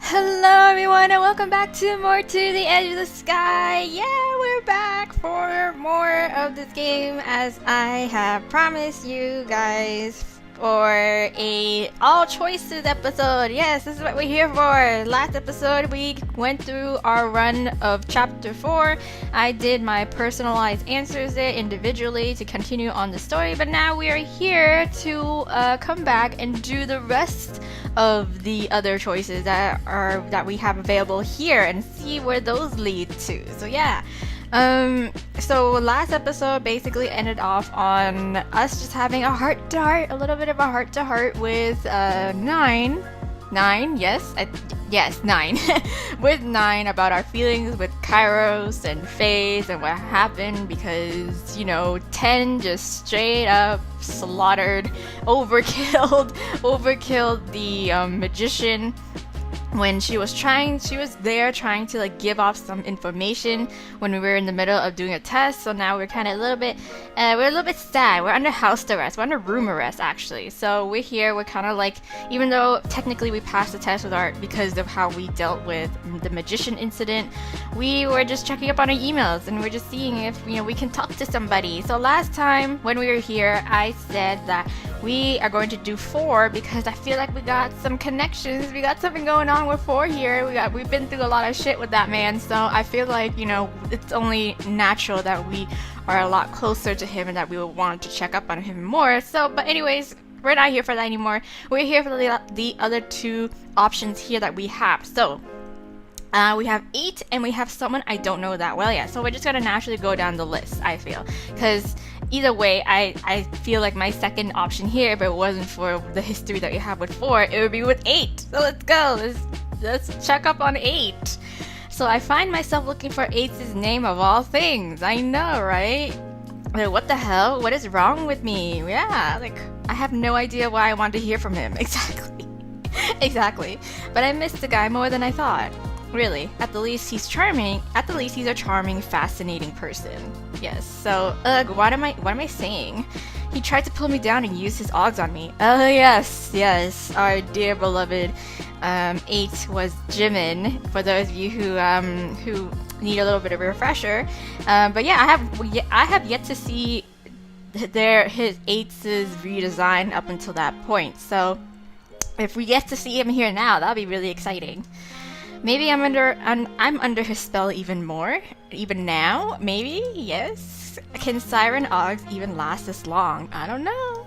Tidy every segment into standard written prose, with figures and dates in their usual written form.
Hello everyone and welcome back to More to the Edge of the Sky. Yeah, we're back for more of this game as I have promised you guys for a all choices episode. Yes, this is what we're here for. Last episode we went through our run of chapter 4. I did my personalized answers there individually to continue on the story, but now we are here to come back and do the rest of the other choices that we have available here and see where those lead to. So yeah. So last episode basically ended off on us just having a heart-to-heart, a little bit of a heart-to-heart with 9, yes, 9, with 9 about our feelings with Kairos and Faith and what happened because, 10 just straight up slaughtered, overkilled the magician. When she was there trying to give off some information when we were in the middle of doing a test. So now we're kind of we're a little bit sad. We're under house arrest. We're under room arrest actually. So we're here. We're kind of even though technically we passed the test with art because of how we dealt with the magician incident, we were just checking up on our emails and we're just seeing if we can talk to somebody. So last time when we were here, I said that we are going to do 4 because I feel like we got some connections. We got something going on with 4 here. We've been through a lot of shit with that man, so I feel like it's only natural that we are a lot closer to him and that we would want to check up on him more. So, but anyways, we're not here for that anymore. We're here for the other 2 options here that we have. So we have 8 and we have someone I don't know that well yet. So we're just gonna naturally go down the list, I feel, because either way, I feel like my second option here, if it wasn't for the history that you have with 4, it would be with 8. So let's go. Let's check up on 8. So I find myself looking for 8's name of all things. I know, right? What the hell? What is wrong with me? Yeah, I have no idea why I want to hear from him. Exactly. Exactly. But I missed the guy more than I thought. Really, at the least he's charming. At the least he's a charming, fascinating person. Yes. So, what am I saying? He tried to pull me down and use his odds on me. Oh yes, our dear beloved 8 was Jimin. For those of you who need a little bit of a refresher. But yeah, I have yet to see his 8's redesign up until that point. So if we get to see him here now, that'll be really exciting. Maybe I'm under his spell even more, even now. Maybe, yes. Can Siren Oggs even last this long? I don't know.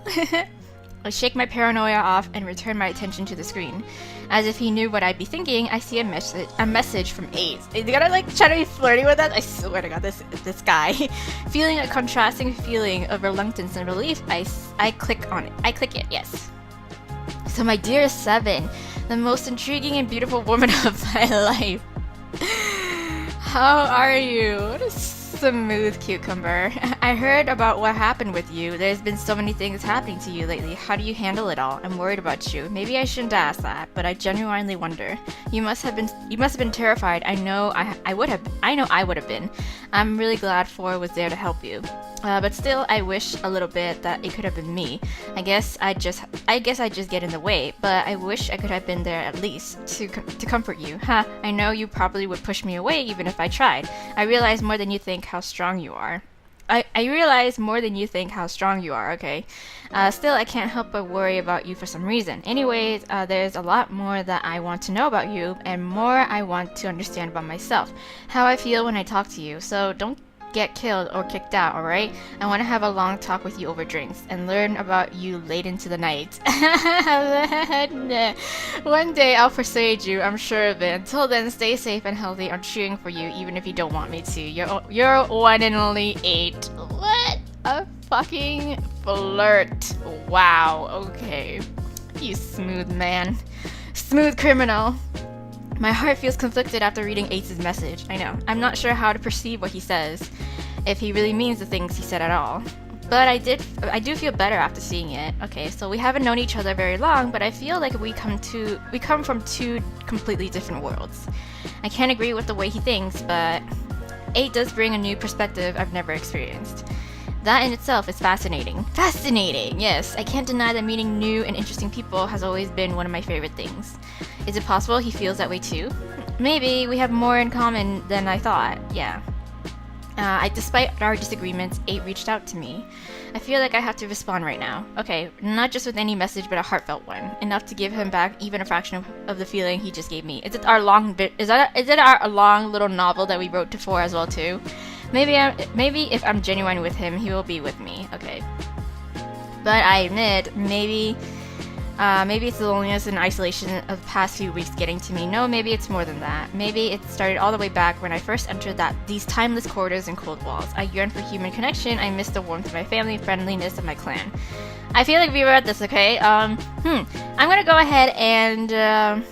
I shake my paranoia off and return my attention to the screen. As if he knew what I'd be thinking, I see a message from 8. Is he gonna try to be flirty with us? I swear to God, this guy. Feeling a contrasting feeling of reluctance and relief, I click on it. I click it, yes. So my dear 7, the most intriguing and beautiful woman of my life. How are you? What a smooth cucumber. I heard about what happened with you. There's been so many things happening to you lately. How do you handle it all? I'm worried about you. Maybe I shouldn't ask that, but I genuinely wonder. You must have been terrified. I know I would have been. I'm really glad 4 was there to help you. But still, I wish a little bit that it could have been me. I guess I just get in the way, but I wish I could have been there at least to comfort you. Huh? I know you probably would push me away even if I tried. I realize more than you think how strong you are. I realize more than you think how strong you are, okay? Still, I can't help but worry about you for some reason. Anyways, there's a lot more that I want to know about you, and more I want to understand about myself. How I feel when I talk to you, so don't get killed or kicked out, alright? I want to have a long talk with you over drinks and learn about you late into the night. One day I'll persuade you, I'm sure of it. Until then, stay safe and healthy. I'm cheering for you even if you don't want me to. You're one and only 8. What a fucking flirt. Wow, okay. You smooth man. Smooth criminal. My heart feels conflicted after reading 8's message. I know. I'm not sure how to perceive what he says, if he really means the things he said at all. But I do feel better after seeing it. Okay, so we haven't known each other very long, but I feel like we come from 2 completely different worlds. I can't agree with the way he thinks, but 8 does bring a new perspective I've never experienced. That in itself is fascinating. Fascinating, yes. I can't deny that meeting new and interesting people has always been one of my favorite things. Is it possible he feels that way too? Maybe we have more in common than I thought. Yeah. Despite our disagreements, 8 reached out to me. I feel like I have to respond right now. Okay, not just with any message, but a heartfelt one, enough to give him back even a fraction of the feeling he just gave me. Is it our long our long little novel that we wrote for as well too? Maybe if I'm genuine with him, he will be with me. Okay, but I admit maybe it's the loneliness and isolation of the past few weeks getting to me. No, maybe it's more than that. Maybe it started all the way back when I first entered these timeless corridors and cold walls. I yearn for human connection. I miss the warmth of my family, friendliness of my clan. I feel like we were at this, okay? I'm gonna go ahead and I'm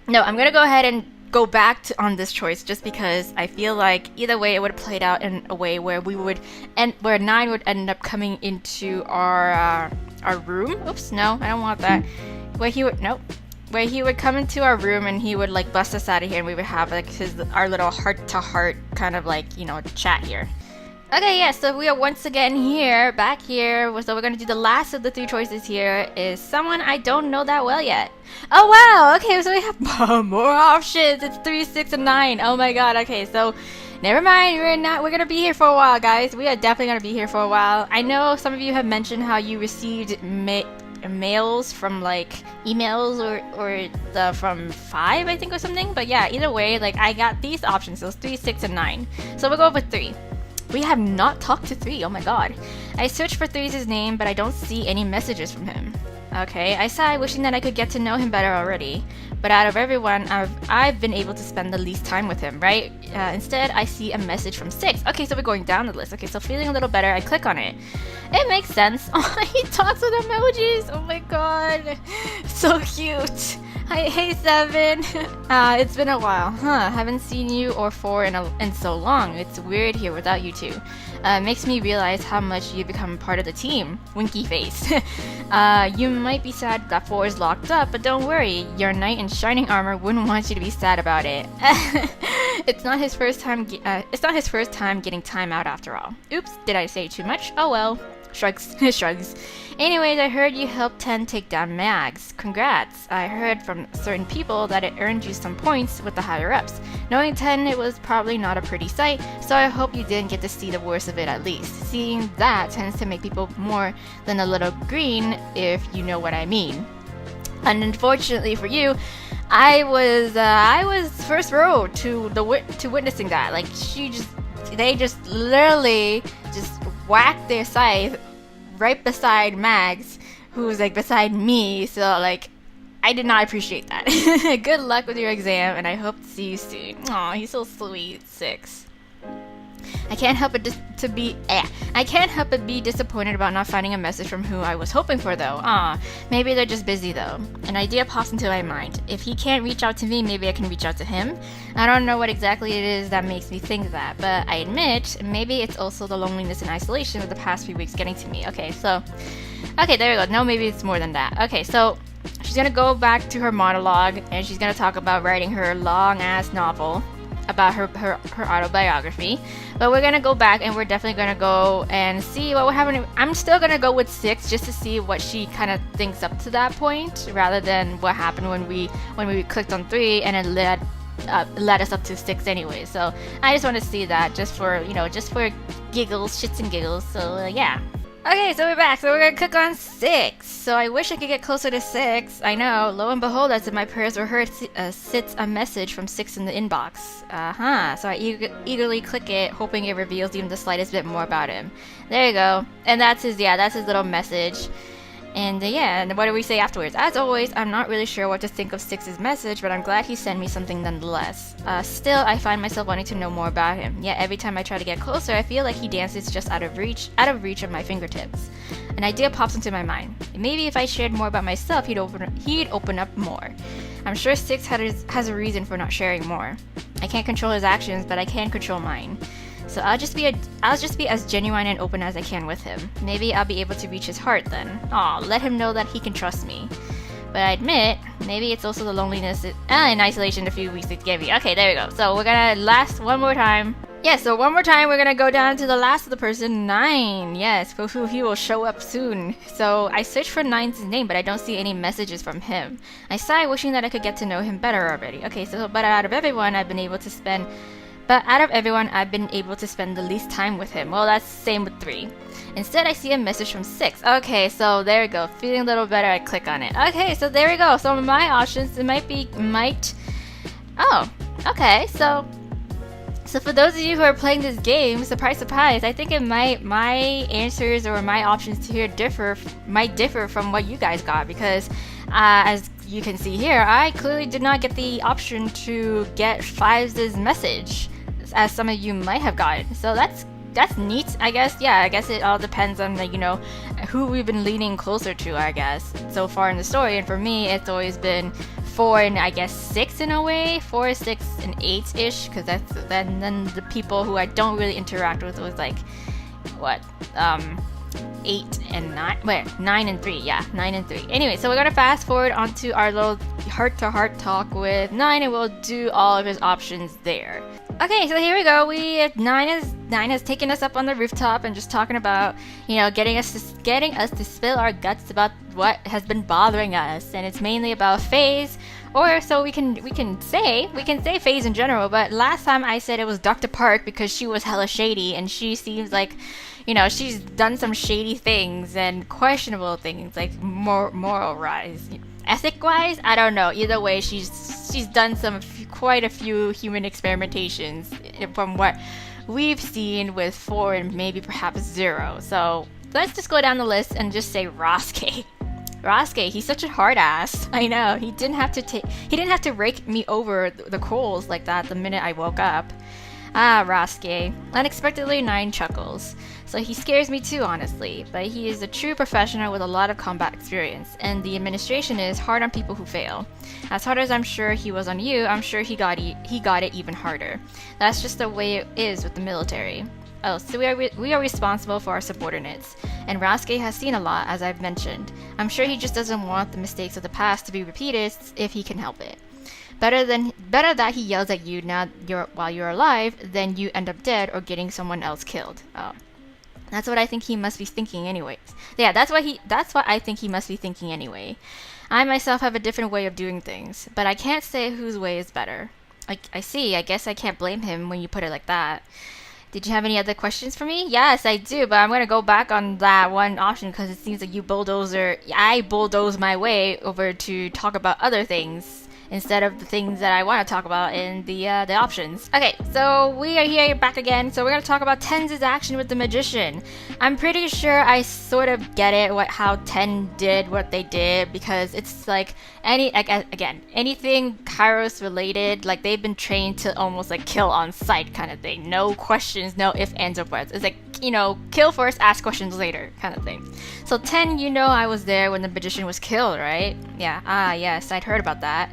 gonna go ahead and go back on this choice just because I feel like either way it would have played out in a way where where 9 would end up coming into our room. Oops, no, I don't want that. Where he would come into our room and he would like bust us out of here and we would have like our little heart-to-heart kind of like, chat here. Okay, yeah, so we are once again back here. So we're gonna do the last of the 3 choices here is someone I don't know that well yet. Oh wow, okay, so we have more options. It's 3, 6, and 9. Oh my god, okay, so never mind, we're gonna be here for a while, guys. We are definitely gonna be here for a while. I know some of you have mentioned how you received mails from like emails or from 5, I think, or something. But yeah, either way, like I got these options, so it's 3, 6, and 9. So we'll go with 3. We have not talked to 3, oh my god. I searched for 3's name, but I don't see any messages from him. Okay, I sigh, wishing that I could get to know him better already. But out of everyone, I've been able to spend the least time with him, right? Instead, I see a message from 6. Okay, so we're going down the list. Okay, so feeling a little better, I click on it. It makes sense. Oh, he talks with emojis. Oh my god. So cute. Hey 7. It's been a while, huh? Haven't seen you or 4 in so long. It's weird here without you two. Makes me realize how much you become part of the team. Winky face. You might be sad that 4 is locked up, but don't worry. Your knight in shining armor wouldn't want you to be sad about it. It's not his first time. It's not his first time getting time out after all. Oops, did I say too much? Oh well. Shrugs. Shrugs. Anyways, I heard you helped 10 take down Mags. Congrats. I heard from certain people that it earned you some points with the higher-ups. Knowing 10, it was probably not a pretty sight, so I hope you didn't get to see the worst of it at least. Seeing that tends to make people more than a little green, if you know what I mean. And unfortunately for you, I was first row to witnessing that. Like they just literally just whacked their scythe right beside Mags, who was like beside me. So like, I did not appreciate that. Good luck with your exam, and I hope to see you soon. Aw, he's so sweet. 6. I can't help but be disappointed about not finding a message from who I was hoping for though. Maybe they're just busy though. An idea pops into my mind. If he can't reach out to me, maybe I can reach out to him. I don't know what exactly it is that makes me think that, but I admit, maybe it's also the loneliness and isolation of the past few weeks getting to me. Okay, there we go. No, maybe it's more than that. Okay, so she's gonna go back to her monologue, and she's gonna talk about writing her long-ass novel about her autobiography. But we're gonna go back and we're definitely gonna go and see what would happen. I'm still gonna go with 6 just to see what she kind of thinks up to that point, rather than what happened when we clicked on 3 and it led us up to 6 anyway. So I just want to see that just for giggles, shits and giggles. So yeah. Okay, so we're back. So we're gonna click on 6. So I wish I could get closer to 6. I know. Lo and behold, as if my prayers were heard, sits a message from 6 in the inbox. So I eagerly click it, hoping it reveals even the slightest bit more about him. There you go. And that's his little message. And and what do we say afterwards? As always, I'm not really sure what to think of 6's message, but I'm glad he sent me something nonetheless. Still, I find myself wanting to know more about him. Yet every time I try to get closer, I feel like he dances just out of reach of my fingertips. An idea pops into my mind. Maybe if I shared more about myself, he'd open up more. I'm sure 6 has a reason for not sharing more. I can't control his actions, but I can control mine. So I'll just be as genuine and open as I can with him. Maybe I'll be able to reach his heart then. Let him know that he can trust me. But I admit, maybe it's also the loneliness and isolation a few weeks it gave me. Okay, there we go. So we're gonna last one more time. Yeah, so one more time, we're gonna go down to the last of the person, 9. Yes, who he will show up soon. So I searched for 9's name, but I don't see any messages from him. I sigh, wishing that I could get to know him better already. Okay, so but out of everyone, I've been able to spend the least time with him. Well, that's the same with 3. Instead, I see a message from 6. Okay, so there we go. Feeling a little better, I click on it. Okay, so there we go. So my options, it might. Oh, okay. So for those of you who are playing this game, surprise, surprise, I think my answers or my options here might differ from what you guys got, because as you can see here, I clearly did not get the option to get 5's message, as some of you might have gotten. So that's neat, I guess. Yeah, I guess it all depends on who we've been leaning closer to, I guess, so far in the story. And for me, it's always been 4 and I guess 6 in a way. 4, 6, and 8-ish, because then the people who I don't really interact with was like, what, 8 and 9. Wait, 9 and 3. Yeah, 9 and 3. Anyway, so we're gonna fast forward onto our little heart-to-heart talk with 9, and we'll do all of his options there. Okay, so here we go. 9 has taken us up on the rooftop and just talking about, getting us to spill our guts about what has been bothering us, and it's mainly about FaZe, or so we can say FaZe in general. But last time I said it was Dr. Park because she was hella shady, and she seems like, she's done some shady things and questionable things, like moral rise. Ethic-wise, I don't know. Either way, she's done quite a few human experimentations from what we've seen with 4 and maybe perhaps 0. So let's just go down the list and just say Roske. Roske, he's such a hard ass. I know. He didn't have to rake me over the coals like that the minute I woke up. Ah, Roske. Unexpectedly, 9 chuckles. So he scares me too, honestly, but he is a true professional with a lot of combat experience, and the administration is hard on people who fail. As hard as I'm sure he was on you, I'm sure he got it even harder. That's just the way it is with the military. Oh, so we are responsible for our subordinates, and Roske has seen a lot, as I've mentioned. I'm sure he just doesn't want the mistakes of the past to be repeated if he can help it. Better that he yells at you while you're alive than you end up dead or getting someone else killed. Oh. That's what I think he must be thinking anyways. Yeah, that's what I think he must be thinking anyway. I myself have a different way of doing things, but I can't say whose way is better. I see, I guess I can't blame him when you put it like that. Did you have any other questions for me? Yes, I do, but I'm going to go back on that one option because it seems like I bulldoze my way over to talk about other things instead of the things that I want to talk about in the options. Okay, so we are here back again. So we're going to talk about 10's action with the magician. I'm pretty sure I sort of get it how 10 did what they did, because it's like anything Kairos related, like they've been trained to almost like kill on sight kind of thing. No questions, no ifs, ands, or buts. It's like, kill first, ask questions later kind of thing. So 10, I was there when the magician was killed, right? Yeah, yes, I'd heard about that.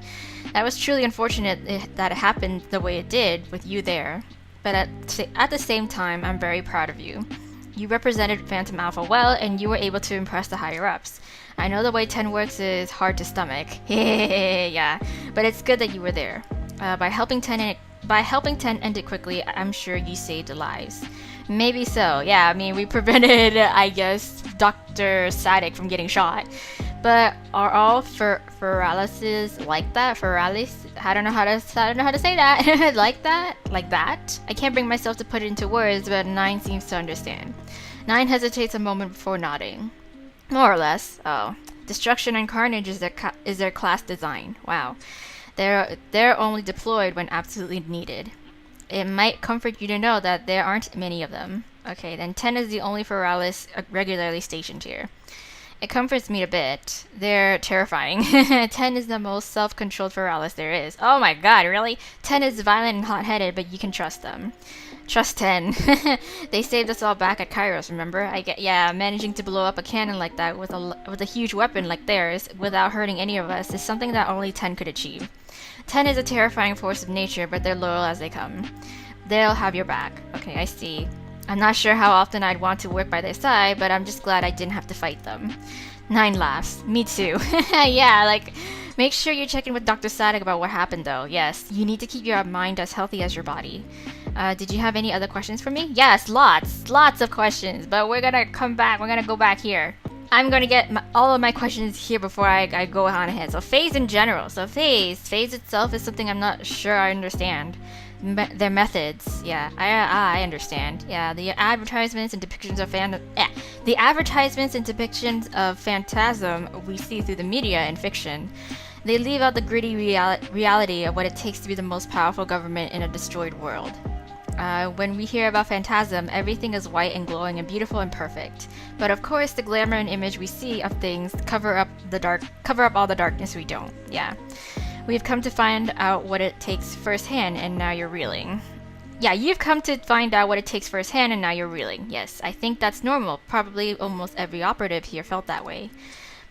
That was truly unfortunate that it happened the way it did with you there. But at the same time, I'm very proud of you. You represented Phantom Alpha well, and you were able to impress the higher-ups. I know the way 10 works is hard to stomach. Yeah, but it's good that you were there. By helping 10 end it quickly, I'm sure you saved lives. Maybe so. Yeah, I mean, we prevented, I guess, Dr. Sadik from getting shot. But are all Feralises like that? Feralis? I don't know how to say that. Like that? Like that? I can't bring myself to put it into words, but 9 seems to understand. 9 hesitates a moment before nodding. More or less. Oh. Destruction and carnage is their class design. Wow. They're only deployed when absolutely needed. It might comfort you to know that there aren't many of them. Okay, then 10 is the only Feralis regularly stationed here. It comforts me a bit. They're terrifying. 10 is the most self-controlled Feralis there is. Oh my god, really? 10 is violent and hot-headed, but you can trust them. Trust 10. They saved us all back at Kairos, remember? Managing to blow up a cannon like that with a huge weapon like theirs without hurting any of us is something that only 10 could achieve. 10 is a terrifying force of nature, but they're loyal as they come. They'll have your back. Okay, I see. I'm not sure how often I'd want to work by their side, but I'm just glad I didn't have to fight them. 9 laughs. Me too. Yeah, make sure you check in with Dr. Sadik about what happened though. Yes, you need to keep your mind as healthy as your body. Did you have any other questions for me? Yes, lots of questions, but we're gonna come back. We're gonna go back here. I'm gonna get all of my questions here before I go on ahead. So phase in general. So phase itself is something I'm not sure I understand. Their methods, yeah, I understand. Yeah, the advertisements and depictions of phantasm we see through the media and fiction. They leave out the gritty reality of what it takes to be the most powerful government in a destroyed world. When we hear about phantasm, everything is white and glowing and beautiful and perfect. But of course, the glamour and image we see of things cover up all the darkness we don't. Yeah. We've come to find out what it takes firsthand, and now you're reeling. Yeah, you've come to find out what it takes firsthand, and now you're reeling. Yes, I think that's normal. Probably almost every operative here felt that way.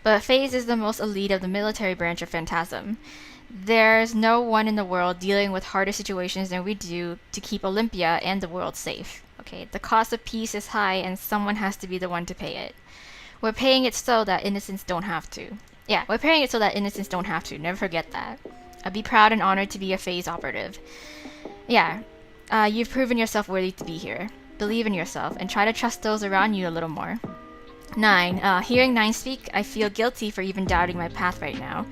But Phase is the most elite of the military branch of Phantasm. There's no one in the world dealing with harder situations than we do to keep Olympia and the world safe. Okay, the cost of peace is high, and someone has to be the one to pay it. We're paying it so that innocents don't have to. Yeah, we're paying it so that innocents don't have to. Never forget that. I'd be proud and honored to be a Phase operative. Yeah, you've proven yourself worthy to be here. Believe in yourself and try to trust those around you a little more. 9. Hearing 9 speak, I feel guilty for even doubting my path right now.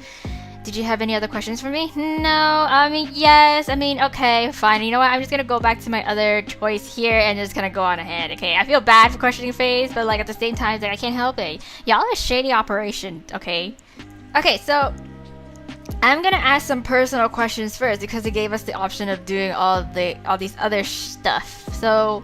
Did you have any other questions for me? No, yes. Okay, fine. You know what? I'm just gonna go back to my other choice here and just gonna go on ahead, okay? I feel bad for questioning Phase, but like at the same time, like, I can't help it. Y'all are a shady operation, okay? Okay, so I'm gonna ask some personal questions first because it gave us the option of doing all these other stuff. So,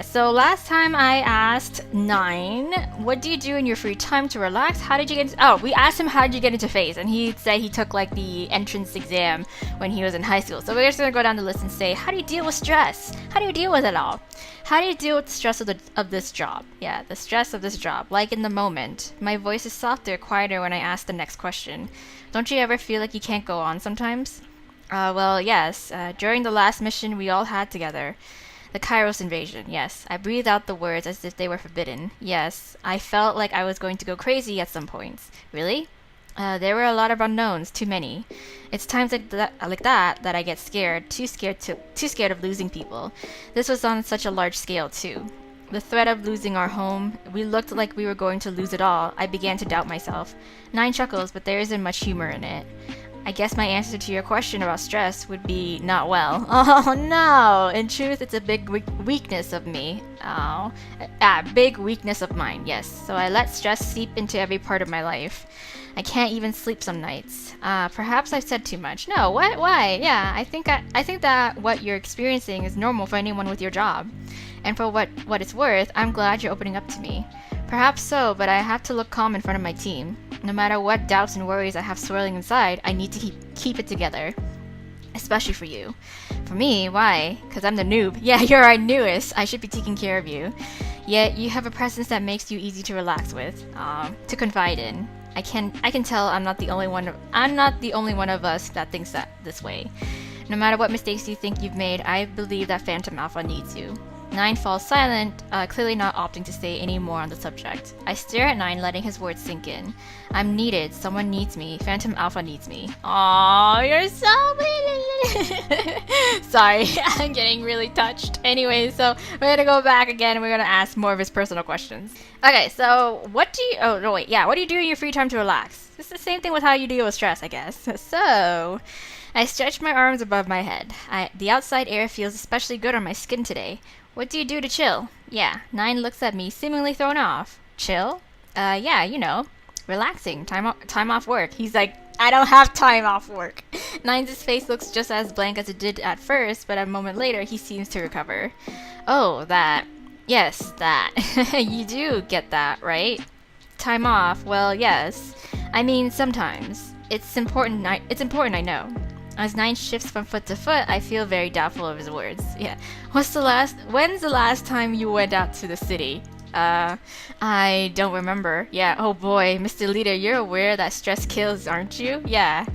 so last time I asked 9, what do you do in your free time to relax? How did you get into, we asked him how did you get into Phase, and he said he took like the entrance exam when he was in high school. So we're just gonna go down the list and say, how do you deal with stress? How do you deal with it all? How do you deal with the stress of this job? Yeah, the stress of this job, like in the moment. My voice is softer, quieter when I ask the next question. Don't you ever feel like you can't go on sometimes? Well, yes. During the last mission we all had together. The Kairos invasion, yes. I breathed out the words as if they were forbidden. Yes, I felt like I was going to go crazy at some points. Really? There were a lot of unknowns, too many. It's times like that I get scared, too scared of losing people. This was on such a large scale too. The threat of losing our home, we looked like we were going to lose it all. I began to doubt myself. 9 chuckles, but there isn't much humor in it. I guess my answer to your question about stress would be not well. Oh no! In truth, it's a big weakness of me. Big weakness of mine, yes. So I let stress seep into every part of my life. I can't even sleep some nights. Perhaps I've said too much. No, what? Why? Yeah, I think that what you're experiencing is normal for anyone with your job. And for what it's worth, I'm glad you're opening up to me. Perhaps so, but I have to look calm in front of my team. No matter what doubts and worries I have swirling inside, I need to keep it together. Especially for you. For me, why? Because I'm the noob. Yeah, you're our newest. I should be taking care of you. Yet you have a presence that makes you easy to relax with, to confide in. I can tell I'm not the only one of us that thinks that this way. No matter what mistakes you think you've made, I believe that Phantom Alpha needs you. 9 falls silent, clearly not opting to say any more on the subject. I stare at 9, letting his words sink in. I'm needed. Someone needs me. Phantom Alpha needs me. Aww, you're so sorry, I'm getting really touched. Anyway, so we're gonna go back again and we're gonna ask more of his personal questions. Okay, so what do you do in your free time to relax? It's the same thing with how you deal with stress, I guess. So, I stretch my arms above my head. The outside air feels especially good on my skin today. What do you do to chill? Yeah, 9 looks at me, seemingly thrown off. Chill? Yeah, you know, relaxing, time off work. He's like, I don't have time off work. 9's face looks just as blank as it did at first, but a moment later, he seems to recover. Oh, that. Yes, that. You do get that, right? Time off, well, yes. I mean, sometimes. It's important, I know. As 9 shifts from foot to foot, I feel very doubtful of his words. Yeah. When's the last time you went out to the city? I don't remember. Yeah, oh boy, Mr. Leader, you're aware that stress kills, aren't you? Yeah.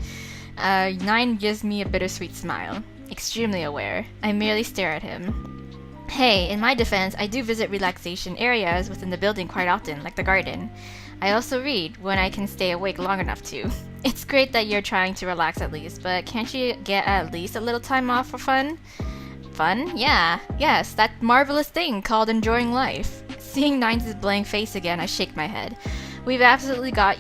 9 gives me a bittersweet smile. Extremely aware. I merely stare at him. Hey, in my defense, I do visit relaxation areas within the building quite often, like the garden. I also read when I can stay awake long enough to. It's great that you're trying to relax at least, but can't you get at least a little time off for fun? fun. Yeah, yes, that marvelous thing called enjoying life. Seeing Nines' blank face again, I shake my head. We've absolutely got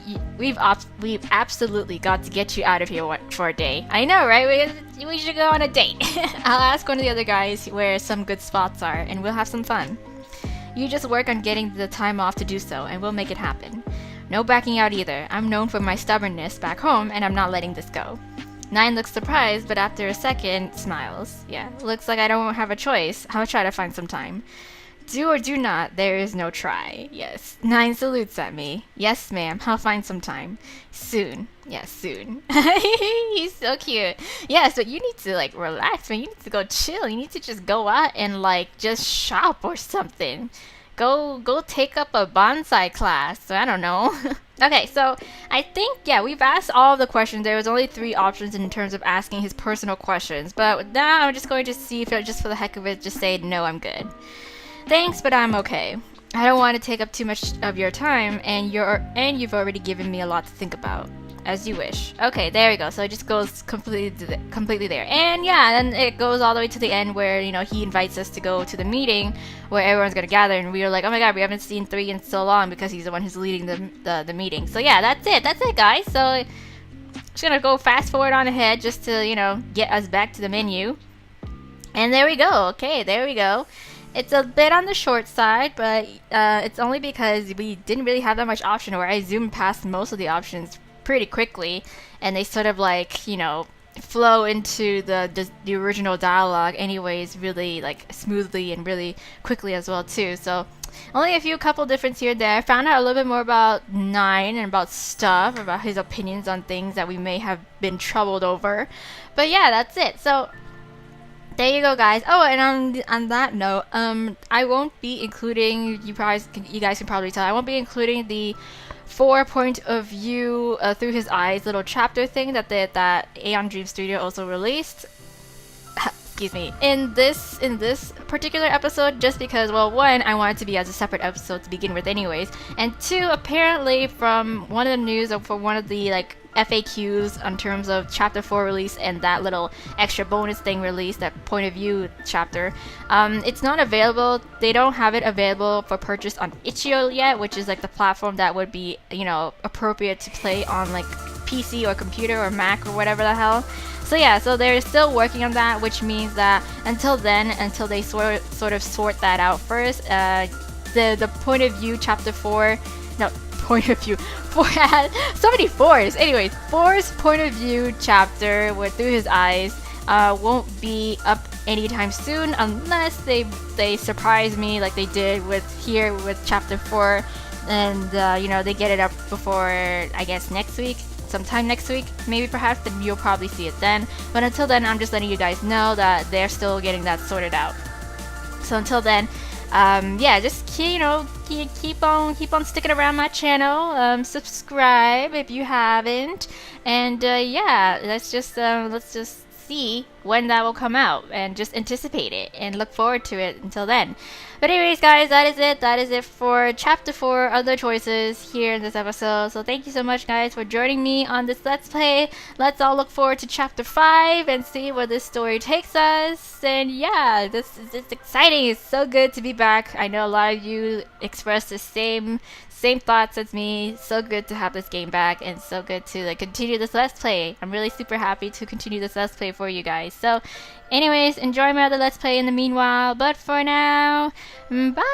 to get you out of here for a day. I know, right? We should go on a date. I'll ask one of the other guys where some good spots are, and we'll have some fun. You just work on getting the time off to do so, and we'll make it happen. No backing out either. I'm known for my stubbornness back home, and I'm not letting this go. Nine looks surprised, but after a second, smiles. Yeah, looks like I don't have a choice. I'll try to find some time. Do or do not, there is no try. Yes. Nine salutes at me. Yes, ma'am, I'll find some time. Soon. Yes, soon. He's so cute. Yeah, so you need to, like, relax, man. You need to go chill. You need to just go out and, like, just shop or something. Go take up a bonsai class. So I don't know. Okay, so I think, yeah, we've asked all of the questions. There was only 3 options in terms of asking his personal questions. But now I'm just going to see if, just for the heck of it, just say, no, I'm good. Thanks, but I'm okay. I don't want to take up too much of your time, and you've already given me a lot to think about. As you wish. Okay, there we go. So it just goes completely there. And yeah, then it goes all the way to the end where, you know, he invites us to go to the meeting where everyone's gonna gather, and we were like, oh my god, we haven't seen 3 in so long because he's the one who's leading the meeting. So yeah, that's it guys. So just gonna go fast forward on ahead just to, you know, get us back to the menu. And there we go. Okay, there we go. It's a bit on the short side, but it's only because we didn't really have that much option, or I zoomed past most of the options pretty quickly, and they sort of, like, you know, flow into the original dialogue anyways, really, like, smoothly and really quickly as well too. So only a couple difference here and there. I found out a little bit more about Nine and about stuff, about his opinions on things that we may have been troubled over. But yeah, that's it. So there you go, guys. Oh, and on that note, I won't be including, you guys can probably tell, I won't be including the 4 point of view through his eyes little chapter thing that Aeon Dream Studio also released. Excuse me. In this particular episode, just because, well, 1, I want it to be as a separate episode to begin with anyways, and 2, apparently from one of the news, or from one of the, like, FAQs in terms of chapter 4 release and that little extra bonus thing release, that point of view chapter, it's not available. They don't have it available for purchase on Itch.io yet, which is like the platform that would be, you know, appropriate to play on like PC or computer or Mac or whatever the hell. So yeah, so they're still working on that, which means that until they sort of sort that out first, the point of view chapter 4, no, point of view, 4 had so many 4s. Anyways, 4's point of view chapter with Through His Eyes won't be up anytime soon, unless they surprise me like they did with chapter 4, and you know, they get it up before, I guess, next week. Sometime next week, maybe, perhaps, then you'll probably see it then. But until then, I'm just letting you guys know that they're still getting that sorted out. So until then, yeah, just keep on sticking around my channel. Subscribe if you haven't, and yeah, let's just see when that will come out, and just anticipate it and look forward to it until then. But anyways, guys, that is it for chapter 4, Other Choices, here in this episode. So thank you so much, guys, for joining me on this Let's Play. Let's all look forward to chapter 5 and see where this story takes us. And yeah, it's exciting. It's so good to be back. I know a lot of you expressed the same thoughts as me. So good to have this game back, and so good to, like, continue this Let's Play. I'm really super happy to continue this Let's Play for you guys. So anyways, enjoy my other Let's Play in the meanwhile, but for now, bye!